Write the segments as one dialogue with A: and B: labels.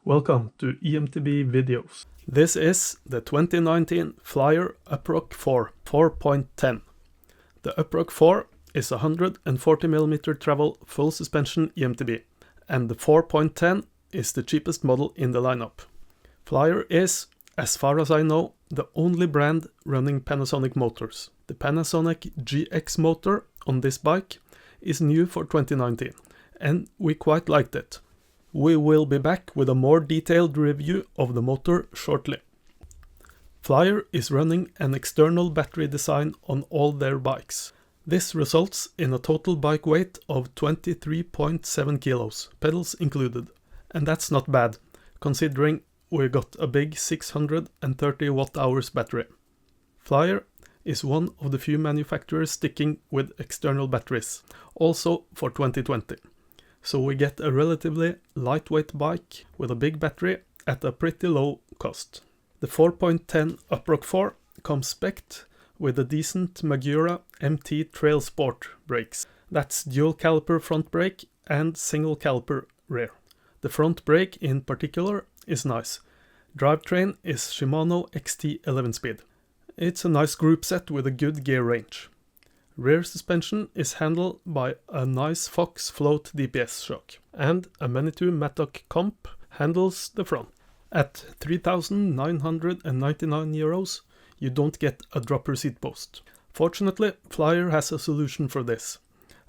A: Welcome to EMTB videos. This is the 2019 Flyer Uproc4 4.10. The Uproc4 is a 140mm travel full suspension EMTB, and the 4.10 is the cheapest model in the lineup. Flyer is, as far as I know, the only brand running Panasonic motors. The Panasonic GX motor on this bike is new for 2019, and we quite liked it. We will be back with a more detailed review of the motor shortly. Flyer is running an external battery design on all their bikes. This results in a total bike weight of 23.7 kilos, pedals included. And that's not bad, considering we got a big 630 watt-hours battery. Flyer is one of the few manufacturers sticking with external batteries, also for 2020. So we get a relatively lightweight bike with a big battery at a pretty low cost. The 4.10 Uproc4 comes spec'd with a decent Magura MT Trail Sport brakes. That's dual caliper front brake and single caliper rear. The front brake in particular is nice. Drivetrain is Shimano XT 11-speed. It's a nice group set with a good gear range. Rear suspension is handled by a nice Fox float DPS shock, and a Manitou Mattock comp handles the front. At €3,999 you don't get a dropper seat post. Fortunately, Flyer has a solution for this.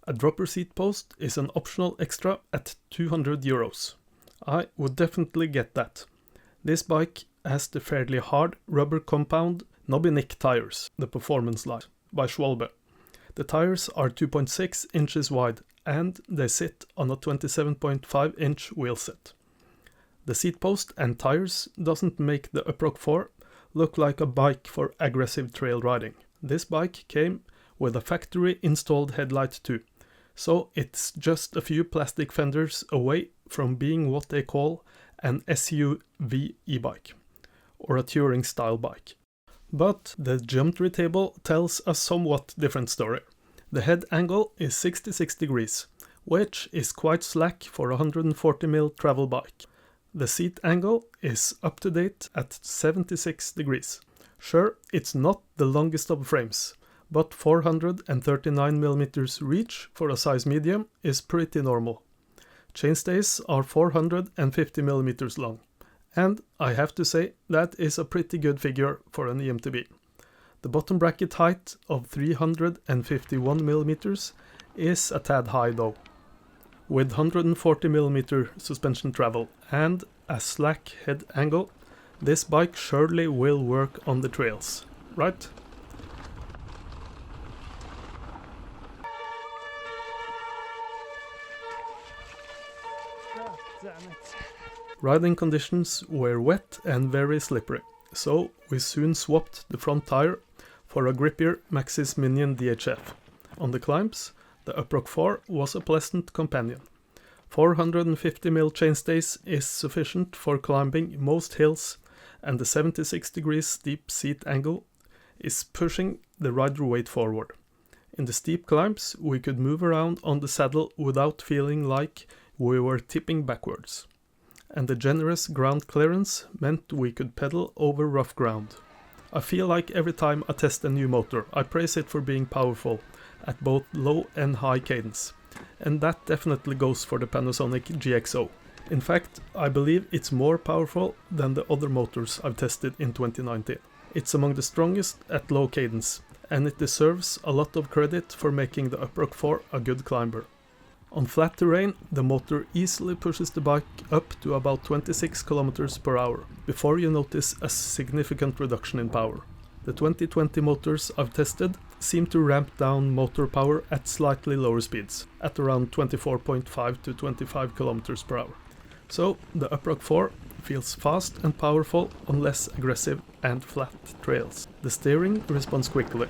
A: A dropper seat post is an optional extra at €200. I would definitely get that. This bike has the fairly hard rubber compound Knobby Nick tires, the Performance Line, by Schwalbe. The tires are 2.6 inches wide and they sit on a 27.5 inch wheel set. The seat post and tires doesn't make the Uproc4 look like a bike for aggressive trail riding. This bike came with a factory installed headlight too, so it's just a few plastic fenders away from being what they call an SUV e-bike, or a touring style bike. But the geometry table tells a somewhat different story. The head angle is 66 degrees, which is quite slack for a 140mm travel bike. The seat angle is up to date at 76 degrees. Sure, it's not the longest of frames, but 439mm reach for a size medium is pretty normal. Chainstays are 450mm long. And I have to say, that is a pretty good figure for an EMTB. The bottom bracket height of 351mm is a tad high though. With 140mm suspension travel and a slack head angle, this bike surely will work on the trails, right?
B: God damn it.
A: Riding conditions were wet and very slippery, so we soon swapped the front tire for a grippier Maxxis Minion DHF. On the climbs, the Uproc4 was a pleasant companion. 450mm chainstays is sufficient for climbing most hills, and the 76 degrees steep seat angle is pushing the rider weight forward. In the steep climbs, we could move around on the saddle without feeling like we were tipping backwards. And the generous ground clearance meant we could pedal over rough ground. I feel like every time I test a new motor, I praise it for being powerful at both low and high cadence. And that definitely goes for the Panasonic GXO. In fact, I believe it's more powerful than the other motors I've tested in 2019. It's among the strongest at low cadence, and it deserves a lot of credit for making the Uproc4 a good climber. On flat terrain, the motor easily pushes the bike up to about 26 km per hour, before you notice a significant reduction in power. The 2020 motors I've tested seem to ramp down motor power at slightly lower speeds, at around 24.5 to 25 km per hour. So the Uproc4 feels fast and powerful on less aggressive and flat trails. The steering responds quickly,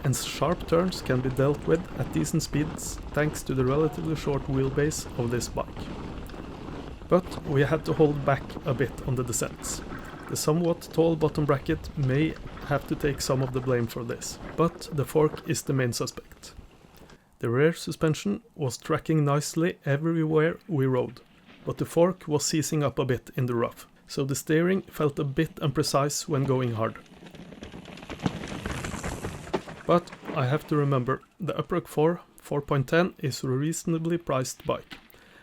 A: and sharp turns can be dealt with at decent speeds thanks to the relatively short wheelbase of this bike. But we had to hold back a bit on the descents. The somewhat tall bottom bracket may have to take some of the blame for this, but the fork is the main suspect. The rear suspension was tracking nicely everywhere we rode. but the fork was seizing up a bit in the rough, so the steering felt a bit imprecise when going hard. But I have to remember, the Uproc 4 4.10 is a reasonably priced bike,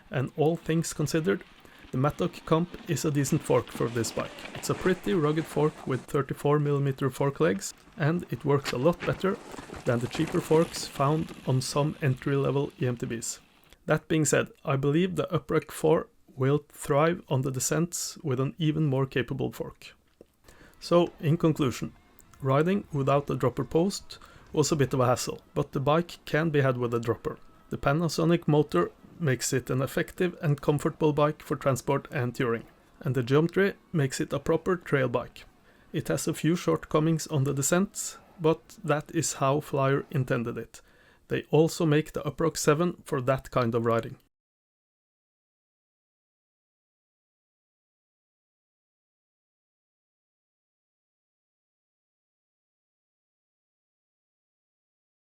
A: and all things considered, the Mattock Comp is a decent fork for this bike. It's a pretty rugged fork with 34mm fork legs, and it works a lot better than the cheaper forks found on some entry-level EMTBs. That being said, I believe the Uproc 4 will thrive on the descents with an even more capable fork. So, in conclusion, riding without a dropper post was a bit of a hassle, but the bike can be had with a dropper. The Panasonic motor makes it an effective and comfortable bike for transport and touring, and the geometry makes it a proper trail bike. It has a few shortcomings on the descents, but that is how Flyer intended it. They also make the Uproc 7 for that kind of riding.